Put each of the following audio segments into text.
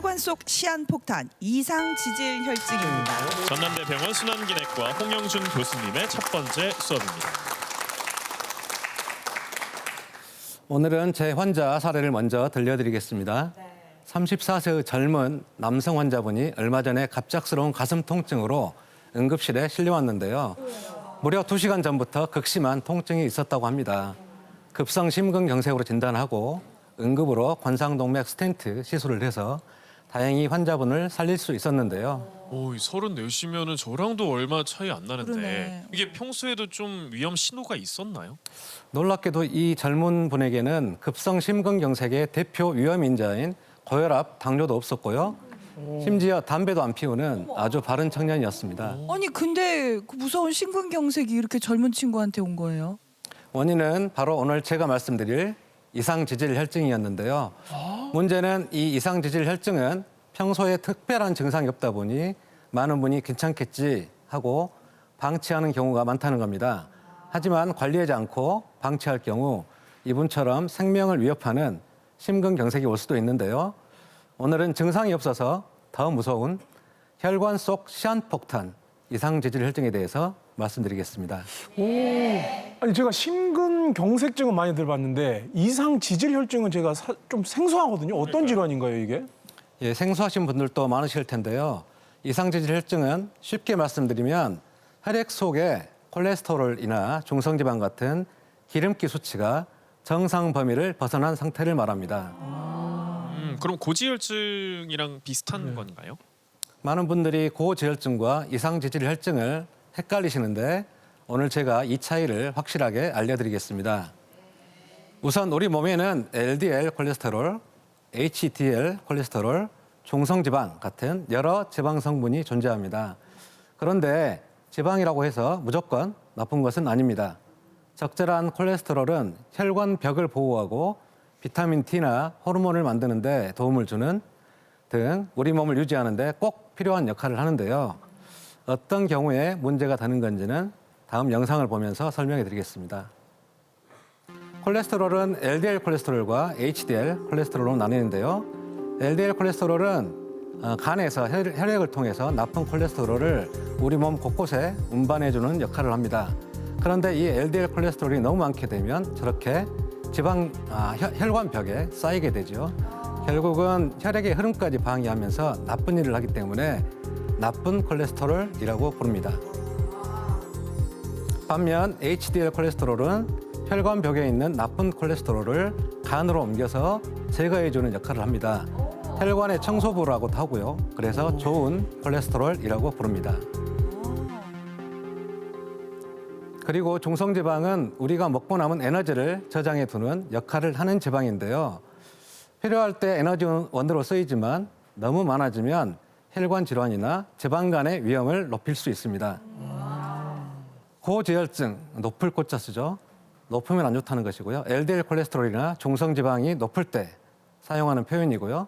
혈관 속 시한폭탄 이상 지질 혈증입니다. 전남대병원 순환기내과 홍영준 교수님의 첫 번째 수업입니다. 오늘은 제 환자 사례를 먼저 들려드리겠습니다. 34세의 젊은 남성 환자분이 얼마 전에 갑작스러운 가슴 통증으로 응급실에 실려왔는데요. 무려 2시간 전부터 극심한 통증이 있었다고 합니다. 급성 심근경색으로 진단하고 응급으로 관상동맥 스텐트 시술을 해서 다행히 환자분을 살릴 수 있었는데요. 오, 34시면은 저랑도 얼마 차이 안 나는데 그러네. 이게 평소에도 좀 위험 신호가 있었나요? 놀랍게도 이 젊은 분에게는 급성 심근경색의 대표 위험 인자인 고혈압, 당뇨도 없었고요. 심지어 담배도 안 피우는 아주 바른 청년이었습니다. 아니 근데 그 무서운 심근경색이 이렇게 젊은 친구한테 온 거예요? 원인은 바로 오늘 제가 말씀드릴 이상지질 혈증이었는데요. 문제는 이 이상지질 혈증은 평소에 특별한 증상이 없다 보니 많은 분이 괜찮겠지 하고 방치하는 경우가 많다는 겁니다. 하지만 관리하지 않고 방치할 경우 이분처럼 생명을 위협하는 심근경색이 올 수도 있는데요. 오늘은 증상이 없어서 더 무서운 혈관 속 시한폭탄 이상지질 혈증에 대해서 말씀드리겠습니다. 아니 제가 심근경색증은 많이 들어봤는데 이상지질혈증은 제가 좀 생소하거든요. 어떤 질환인가요, 이게? 예, 생소하신 분들도 많으실 텐데요. 이상지질 혈증은 쉽게 말씀드리면 혈액 속에 콜레스테롤이나 중성지방 같은 기름기 수치가 정상 범위를 벗어난 상태를 말합니다. 그럼 고지혈증이랑 비슷한 건가요? 많은 분들이 고지혈증과 이상지질 혈증을 헷갈리시는데 오늘 제가 이 차이를 확실하게 알려드리겠습니다. 우선 우리 몸에는 LDL 콜레스테롤, HDL 콜레스테롤, 중성지방 같은 여러 지방 성분이 존재합니다. 그런데 지방이라고 해서 무조건 나쁜 것은 아닙니다. 적절한 콜레스테롤은 혈관 벽을 보호하고 비타민 D나 호르몬을 만드는 데 도움을 주는 등 우리 몸을 유지하는 데 꼭 필요한 역할을 하는데요. 어떤 경우에 문제가 되는 건지는 다음 영상을 보면서 설명해 드리겠습니다. 콜레스테롤은 LDL 콜레스테롤과 HDL 콜레스테롤로 나뉘는데요. LDL 콜레스테롤은 간에서 혈액을 통해서 나쁜 콜레스테롤을 우리 몸 곳곳에 운반해 주는 역할을 합니다. 그런데 이 LDL 콜레스테롤이 너무 많게 되면 저렇게 혈관벽에 쌓이게 되죠. 결국은 혈액의 흐름까지 방해하면서 나쁜 일을 하기 때문에 나쁜 콜레스테롤이라고 부릅니다. 반면 HDL 콜레스테롤은 혈관벽에 있는 나쁜 콜레스테롤을 간으로 옮겨서 제거해주는 역할을 합니다. 혈관의 청소부라고도 하고요. 그래서 좋은 콜레스테롤이라고 부릅니다. 그리고 중성지방은 우리가 먹고 남은 에너지를 저장해 두는 역할을 하는 지방인데요. 필요할 때 에너지원으로 쓰이지만 너무 많아지면 혈관 질환이나 지방 간의 위험을 높일 수 있습니다. 고지혈증, 높을 꽃자 쓰죠. 높으면 안 좋다는 것이고요. LDL 콜레스테롤이나 중성지방이 높을 때 사용하는 표현이고요.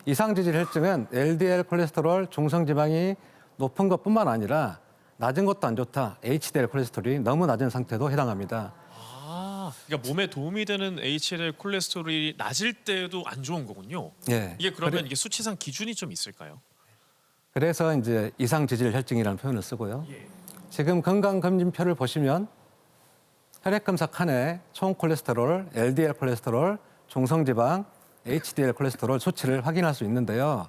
이상지질 혈증은 LDL 콜레스테롤, 중성지방이 높은 것뿐만 아니라 낮은 것도 안 좋다. HDL 콜레스테롤이 너무 낮은 상태도 해당합니다. 그러니까 몸에 도움이 되는 HDL 콜레스테롤이 낮을 때도 안 좋은 거군요. 예. 이게 그러면 이게 수치상 기준이 좀 있을까요? 그래서 이제 이상지질 혈증이라는 표현을 쓰고요. 지금 건강검진표를 보시면 혈액검사 칸에 총 콜레스테롤, LDL 콜레스테롤, 중성지방, HDL 콜레스테롤 수치를 확인할 수 있는데요.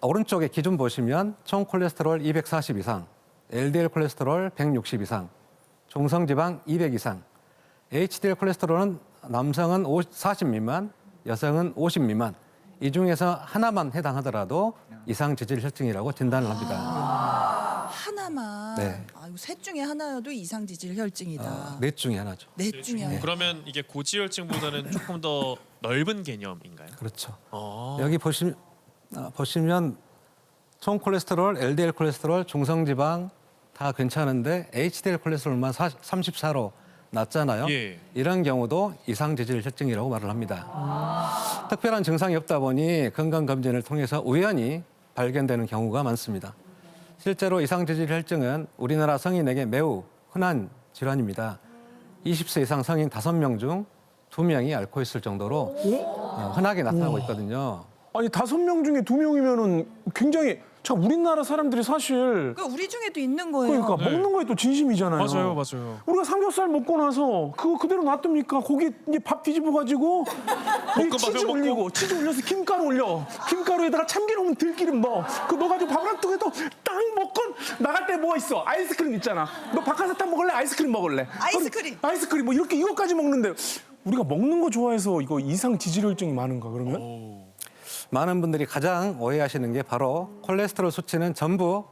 오른쪽에 기준 보시면 총 콜레스테롤 240 이상, LDL 콜레스테롤 160 이상, 중성지방 200 이상, HDL 콜레스테롤은 남성은 40 미만, 여성은 50 미만. 이 중에서 하나만 해당하더라도 이상지질 혈증이라고 진단을 합니다. 하나만. 네. 아유, 셋 중에 하나여도 이상지질 혈증이다. 넷 중에 하나죠. 넷 중에 하나. 그러면 이게 고지혈증보다는 조금 더 넓은 개념인가요? 그렇죠. 아, 여기 보시면 총 콜레스테롤, LDL 콜레스테롤, 중성지방 다 괜찮은데 HDL 콜레스테롤만 34로 낮잖아요. 예. 이런 경우도 이상지질 혈증이라고 말을 합니다. 특별한 증상이 없다 보니 건강검진을 통해서 우연히 발견되는 경우가 많습니다. 실제로 이상지질 혈증은 우리나라 성인에게 매우 흔한 질환입니다. 20세 이상 성인 5명 중 2명이 앓고 있을 정도로 흔하게 나타나고 있거든요. 아니 5명 중에 2명이면은 굉장히 참 우리나라 사람들이 사실 그러니까 우리 중에도 있는 거예요. 그러니까 네. 먹는 거에 또 진심이잖아요. 맞아요. 우리가 삼겹살 먹고 나서 그거 그대로 놔둡니까? 고기 이제 밥 뒤집어 가지고 치즈 먹고. 올리고 치즈 올려서 김가루 올려. 김가루에다가 참기름 들기름 넣어. 그 넣어가지고 밥이랑 뜨거도 딱 먹고 나갈 때 뭐 있어? 아이스크림 있잖아. 너 박하사탕 먹을래? 아이스크림 먹을래? 아이스크림. 아이스크림 뭐 이렇게 이것까지 먹는데 우리가 먹는 거 좋아해서 이거 이상 지질혈증이 많은가 그러면? 많은 분들이 가장 오해하시는 게 바로 콜레스테롤 수치는 전부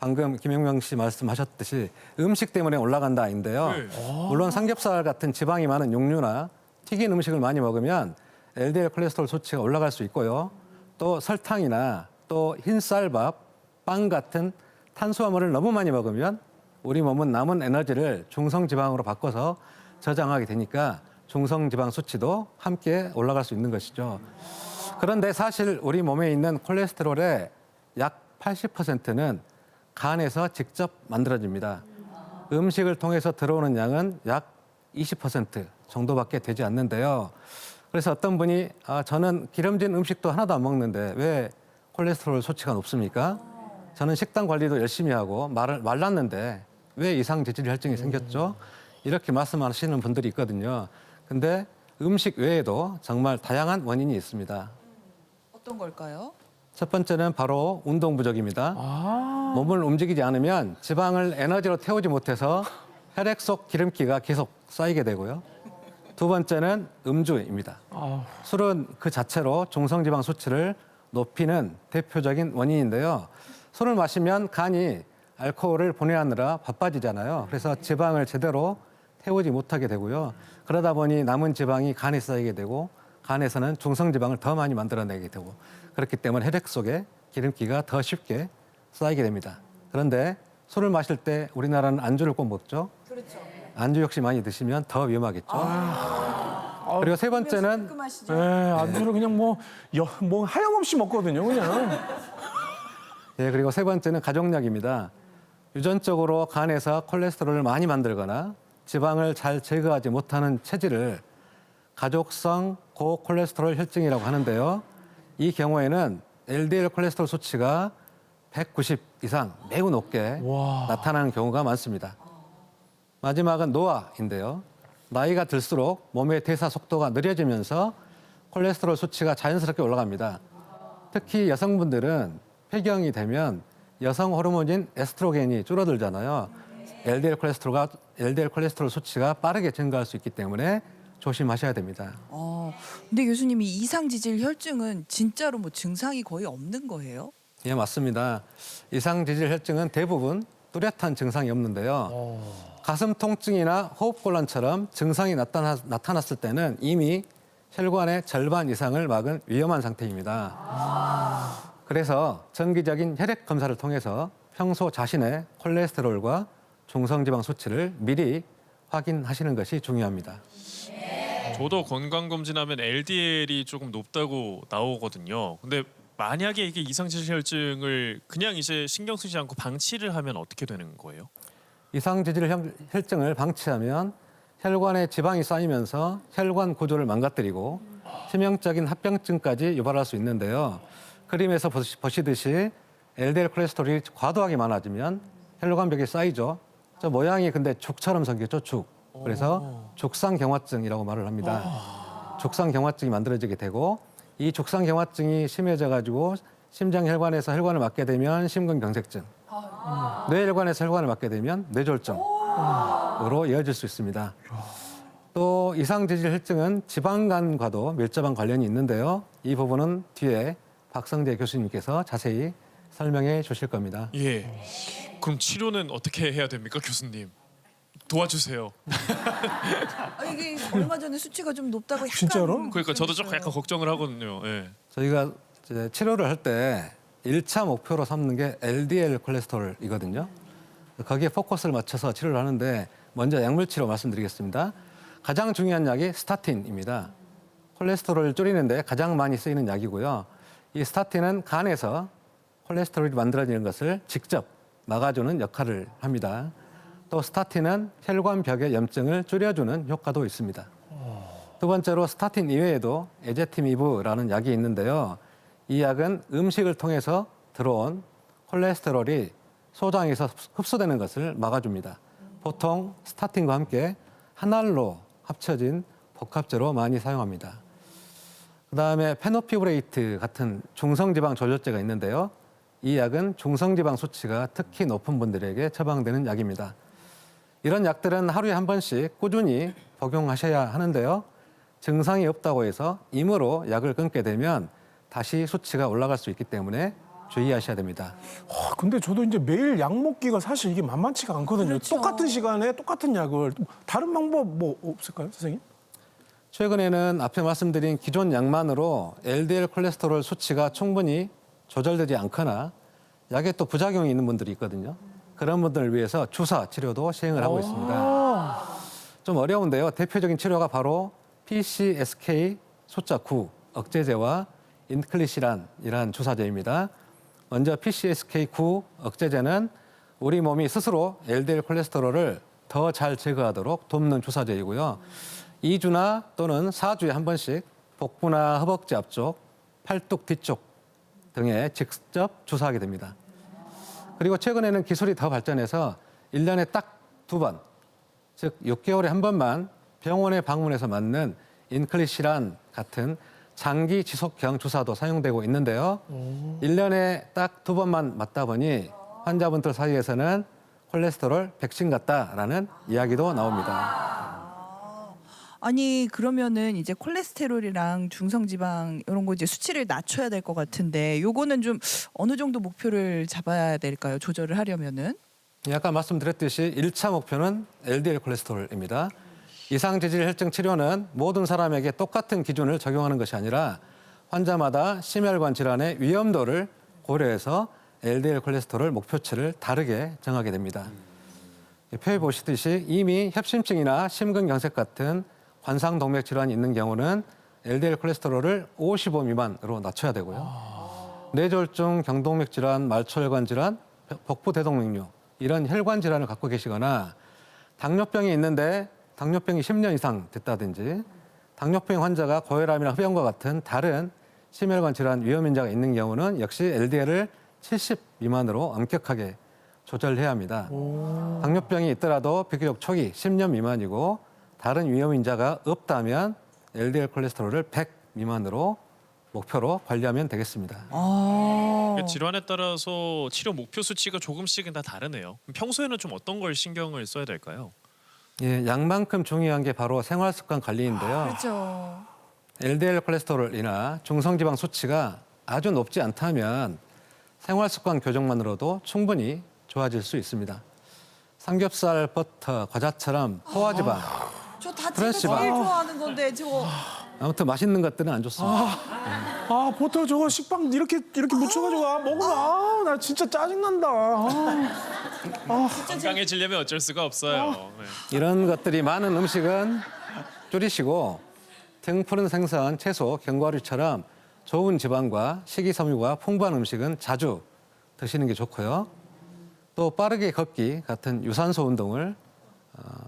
방금 김영명 씨 말씀하셨듯이 음식 때문에 올라간다인데요. 네. 물론 삼겹살 같은 지방이 많은 육류나 튀긴 음식을 많이 먹으면 LDL 콜레스테롤 수치가 올라갈 수 있고요. 또 설탕이나 또 흰쌀밥, 빵 같은 탄수화물을 너무 많이 먹으면 우리 몸은 남은 에너지를 중성지방으로 바꿔서 저장하게 되니까 중성지방 수치도 함께 올라갈 수 있는 것이죠. 그런데 사실 우리 몸에 있는 콜레스테롤의 약 80%는 간에서 직접 만들어집니다. 음식을 통해서 들어오는 양은 약 20% 정도밖에 되지 않는데요. 그래서 어떤 분이 저는 기름진 음식도 하나도 안 먹는데 왜 콜레스테롤 수치가 높습니까? 저는 식단 관리도 열심히 하고 말랐는데 왜 이상지질혈증이 생겼죠? 이렇게 말씀하시는 분들이 있거든요. 근데 음식 외에도 정말 다양한 원인이 있습니다. 어떤 걸까요? 첫 번째는 바로 운동 부족입니다. 몸을 움직이지 않으면 지방을 에너지로 태우지 못해서 혈액 속 기름기가 계속 쌓이게 되고요. 두 번째는 음주입니다. 술은 그 자체로 중성지방 수치를 높이는 대표적인 원인인데요. 술을 마시면 간이 알코올을 보내느라 바빠지잖아요. 그래서 지방을 제대로 태우지 못하게 되고요. 그러다 보니 남은 지방이 간에 쌓이게 되고 간에서는 중성지방을 더 많이 만들어내게 되고 그렇기 때문에 혈액 속에 기름기가 더 쉽게 쌓이게 됩니다. 그런데 술을 마실 때 우리나라는 안주를 꼭 먹죠. 그렇죠. 안주 역시 많이 드시면 더 위험하겠죠. 그리고 세 번째는 깔끔하시죠? 안주를 그냥 뭐 하염없이 먹거든요, 그냥. 예, 그리고 세 번째는 가족력입니다. 유전적으로 간에서 콜레스테롤을 많이 만들거나 지방을 잘 제거하지 못하는 체질을 가족성 고콜레스테롤 혈증이라고 하는데요. 이 경우에는 LDL 콜레스테롤 수치가 190 이상 매우 높게 나타나는 경우가 많습니다. 마지막은 노화인데요. 나이가 들수록 몸의 대사 속도가 느려지면서 콜레스테롤 수치가 자연스럽게 올라갑니다. 특히 여성분들은 폐경이 되면 여성 호르몬인 에스트로겐이 줄어들잖아요. LDL 콜레스테롤 수치가 빠르게 증가할 수 있기 때문에 조심하셔야 됩니다. 근데 교수님이 이상지질혈증은 진짜로 뭐 증상이 거의 없는 거예요? 예, 맞습니다. 이상지질혈증은 대부분 뚜렷한 증상이 없는데요. 가슴 통증이나 호흡곤란처럼 증상이 나타났을 때는 이미 혈관의 절반 이상을 막은 위험한 상태입니다. 그래서 정기적인 혈액 검사를 통해서 평소 자신의 콜레스테롤과 중성지방 수치를 미리 확인하시는 것이 중요합니다. 저도 건강검진하면 LDL이 조금 높다고 나오거든요. 근데 만약에 이게 이상지질혈증을 그냥 이제 신경 쓰지 않고 방치를 하면 어떻게 되는 거예요? 이상지질혈증을 방치하면 혈관에 지방이 쌓이면서 혈관 구조를 망가뜨리고 치명적인 합병증까지 유발할 수 있는데요. 그림에서 보시듯이 LDL 콜레스테롤이 과도하게 많아지면 혈관벽에 쌓이죠. 저 모양이 근데 죽처럼 생겼죠, 죽. 그래서 죽상경화증이라고 말을 합니다. 죽상경화증이 만들어지게 되고 이 죽상경화증이 심해져 가지고 심장혈관에서 혈관을 막게 되면 심근경색증, 뇌혈관에서 혈관을 막게 되면 뇌졸중으로 이어질 수 있습니다. 또 이상지질혈증은 지방간과도 밀접한 관련이 있는데요. 이 부분은 뒤에 박성재 교수님께서 자세히 설명해 주실 겁니다. 예. 그럼 치료는 어떻게 해야 됩니까, 교수님? 도와주세요. 이게 얼마 전에 수치가 좀 높다고 약간 진짜로? 그러니까 저도 조금 약간 걱정을 하거든요. 예. 저희가 이제 치료를 할 때 1차 목표로 삼는 게 LDL 콜레스테롤이거든요. 거기에 포커스를 맞춰서 치료를 하는데 먼저 약물 치료 말씀드리겠습니다. 가장 중요한 약이 스타틴입니다. 콜레스테롤을 줄이는데 가장 많이 쓰이는 약이고요. 이 스타틴은 간에서 콜레스테롤이 만들어지는 것을 직접 막아주는 역할을 합니다. 또 스타틴은 혈관벽의 염증을 줄여주는 효과도 있습니다. 두 번째로 스타틴 이외에도 에제티미브라는 약이 있는데요. 이 약은 음식을 통해서 들어온 콜레스테롤이 소장에서 흡수되는 것을 막아줍니다. 보통 스타틴과 함께 한 알로 합쳐진 복합제로 많이 사용합니다. 그다음에 페노피브레이트 같은 중성지방 조절제가 있는데요. 이 약은 중성지방 수치가 특히 높은 분들에게 처방되는 약입니다. 이런 약들은 하루에 한 번씩 꾸준히 복용하셔야 하는데요. 증상이 없다고 해서 임으로 약을 끊게 되면 다시 수치가 올라갈 수 있기 때문에 주의하셔야 됩니다. 근데 저도 이제 매일 약 먹기가 사실 이게 만만치가 않거든요. 그렇죠. 똑같은 시간에 똑같은 약을 다른 방법 뭐 없을까요, 선생님? 최근에는 앞에 말씀드린 기존 약만으로 LDL 콜레스테롤 수치가 충분히 조절되지 않거나 약에 또 부작용이 있는 분들이 있거든요. 그런 분들을 위해서 주사 치료도 시행을 하고 있습니다. 좀 어려운데요. 대표적인 치료가 바로 PCSK 숫자 9 억제제와 인클리시란이라는 주사제입니다. 먼저 PCSK9 억제제는 우리 몸이 스스로 LDL 콜레스테롤을 더 잘 제거하도록 돕는 주사제이고요. 2주나 또는 4주에 한 번씩 복부나 허벅지 앞쪽, 팔뚝 뒤쪽 등에 직접 주사하게 됩니다. 그리고 최근에는 기술이 더 발전해서 1년에 딱 2번, 즉 6개월에 한 번만 병원에 방문해서 맞는 인클리시란 같은 장기 지속형 주사도 사용되고 있는데요. 1년에 딱 2번만 맞다 보니 환자분들 사이에서는 콜레스테롤 백신 같다라는 이야기도 나옵니다. 아니 그러면은 이제 콜레스테롤이랑 중성지방 이런 거 이제 수치를 낮춰야 될 것 같은데 요거는 좀 어느 정도 목표를 잡아야 될까요? 조절을 하려면은. 아까 말씀드렸듯이 1차 목표는 LDL 콜레스테롤입니다. 이상지질 혈증 치료는 모든 사람에게 똑같은 기준을 적용하는 것이 아니라 환자마다 심혈관 질환의 위험도를 고려해서 LDL 콜레스테롤 목표치를 다르게 정하게 됩니다. 표에 보시듯이 이미 협심증이나 심근경색 같은 관상동맥 질환이 있는 경우는 LDL 콜레스테롤을 55 미만으로 낮춰야 되고요. 뇌졸중, 경동맥 질환, 말초혈관 질환, 복부 대동맥류 이런 혈관 질환을 갖고 계시거나 당뇨병이 있는데 당뇨병이 10년 이상 됐다든지 당뇨병 환자가 고혈압이나 흡연과 같은 다른 심혈관 질환 위험 인자가 있는 경우는 역시 LDL을 70 미만으로 엄격하게 조절해야 합니다. 당뇨병이 있더라도 비교적 초기 10년 미만이고 다른 위험 인자가 없다면 LDL 콜레스테롤을 100 미만으로 목표로 관리하면 되겠습니다. 그러니까 질환에 따라서 치료 목표 수치가 조금씩은 다 다르네요. 그럼 평소에는 좀 어떤 걸 신경을 써야 될까요? 예, 약만큼 중요한 게 바로 생활 습관 관리인데요. 그렇죠. LDL 콜레스테롤이나 중성지방 수치가 아주 높지 않다면 생활 습관 교정만으로도 충분히 좋아질 수 있습니다. 삼겹살, 버터, 과자처럼 포화지방, 저 다 제가 프레시바. 제일 좋아하는 건데 저거 아무튼 맛있는 것들은 안 좋습니다. 보통 저거 식빵 이렇게 묻혀가지고 먹으면 나 진짜 짜증난다. 건강해지려면 어쩔 수가 없어요. 네. 이런 것들이 많은 음식은 줄이시고 등푸른 생선, 채소, 견과류처럼 좋은 지방과 식이섬유가 풍부한 음식은 자주 드시는 게 좋고요. 또 빠르게 걷기 같은 유산소 운동을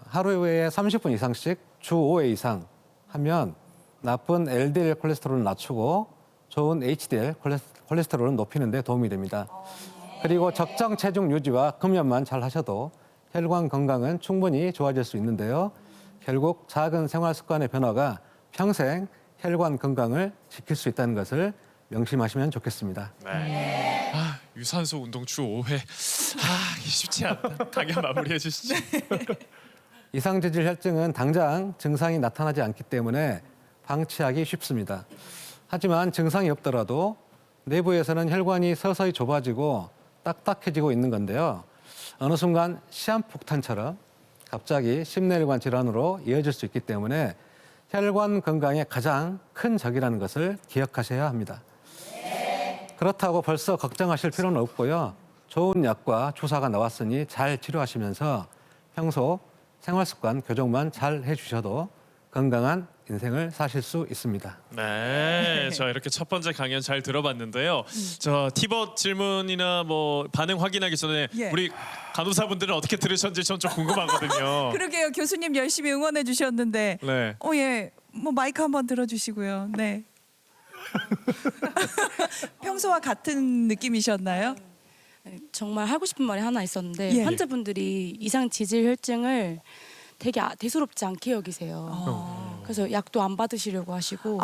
하루에 30분 이상씩 주 5회 이상 하면 나쁜 LDL 콜레스테롤을 낮추고 좋은 HDL 콜레스테롤을 높이는 데 도움이 됩니다. 그리고 적정 체중 유지와 금연만 잘 하셔도 혈관 건강은 충분히 좋아질 수 있는데요. 결국 작은 생활 습관의 변화가 평생 혈관 건강을 지킬 수 있다는 것을 명심하시면 좋겠습니다. 네. 유산소 운동 주 5회. 쉽지 않다. 강연 마무리해 주시죠. 이상지질 혈증은 당장 증상이 나타나지 않기 때문에 방치하기 쉽습니다. 하지만 증상이 없더라도 내부에서는 혈관이 서서히 좁아지고 딱딱해지고 있는 건데요. 어느 순간 시한폭탄처럼 갑자기 심내혈관 질환으로 이어질 수 있기 때문에 혈관 건강의 가장 큰 적이라는 것을 기억하셔야 합니다. 그렇다고 벌써 걱정하실 필요는 없고요. 좋은 약과 주사가 나왔으니 잘 치료하시면서 평소 생활습관 교정만 잘 해주셔도 건강한 인생을 사실 수 있습니다. 네, 저 이렇게 첫 번째 강연 잘 들어봤는데요. 저 티벗 질문이나 뭐 반응 확인하기 전에 예. 우리 간호사분들은 어떻게 들으셨는지 전 좀 궁금하거든요. 그러게요. 교수님 열심히 응원해 주셨는데 네. 예. 뭐 마이크 한번 들어 주시고요. 네. 평소와 같은 느낌이셨나요? 정말 하고 싶은 말이 하나 있었는데 예. 환자분들이 이상 지질 혈증을 되게 대수롭지 않게 여기세요. 그래서 약도 안 받으시려고 하시고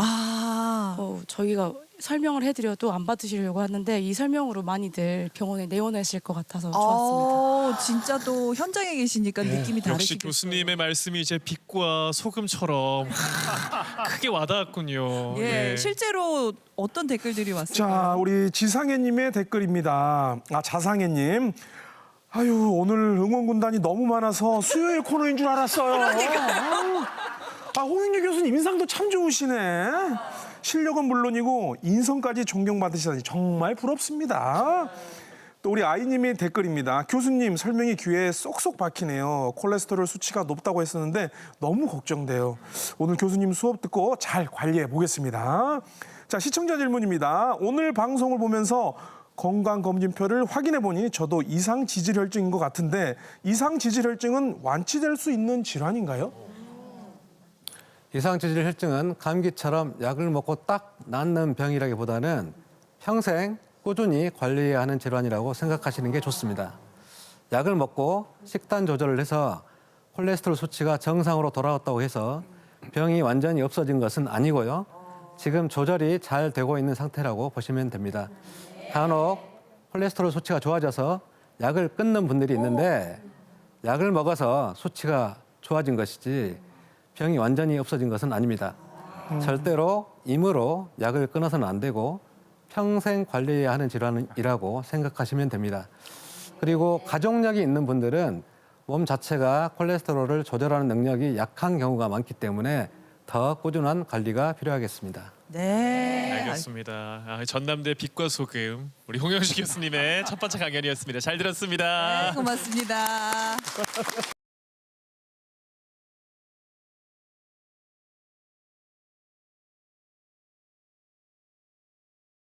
저희가 설명을 해드려도 안 받으시려고 하는데 이 설명으로 많이들 병원에 내원하실 것 같아서 좋았습니다. 진짜 또 현장에 계시니까 느낌이 다르시겠어요. 역시 교수님의 말씀이 이제 빛과 소금처럼 크게 와닿았군요. 예, 실제로 어떤 댓글들이 왔어요? 자, 우리 지상해님의 댓글입니다. 자상해님. 아유, 오늘 응원군단이 너무 많아서 수요일 코너인 줄 알았어요. 홍윤희 교수님 인상도 참 좋으시네. 실력은 물론이고 인성까지 존경받으시다니 정말 부럽습니다. 또 우리 아이님의 댓글입니다. 교수님 설명이 귀에 쏙쏙 박히네요. 콜레스테롤 수치가 높다고 했었는데 너무 걱정돼요. 오늘 교수님 수업 듣고 잘 관리해 보겠습니다. 자, 시청자 질문입니다. 오늘 방송을 보면서 건강검진표를 확인해 보니 저도 이상 지질혈증인 것 같은데 이상 지질혈증은 완치될 수 있는 질환인가요? 이상지질 혈증은 감기처럼 약을 먹고 딱 낫는 병이라기보다는 평생 꾸준히 관리해야 하는 질환이라고 생각하시는 게 좋습니다. 약을 먹고 식단 조절을 해서 콜레스테롤 수치가 정상으로 돌아왔다고 해서 병이 완전히 없어진 것은 아니고요. 지금 조절이 잘 되고 있는 상태라고 보시면 됩니다. 간혹 콜레스테롤 수치가 좋아져서 약을 끊는 분들이 있는데 약을 먹어서 수치가 좋아진 것이지 병이 완전히 없어진 것은 아닙니다. 절대로 임으로 약을 끊어서는 안 되고 평생 관리해야 하는 질환이라고 생각하시면 됩니다. 그리고 가족력이 있는 분들은 몸 자체가 콜레스테롤을 조절하는 능력이 약한 경우가 많기 때문에 더 꾸준한 관리가 필요하겠습니다. 네. 알겠습니다. 전남대 빛과 소금 우리 홍영식 교수님의 첫 번째 강연이었습니다. 잘 들었습니다. 네, 고맙습니다.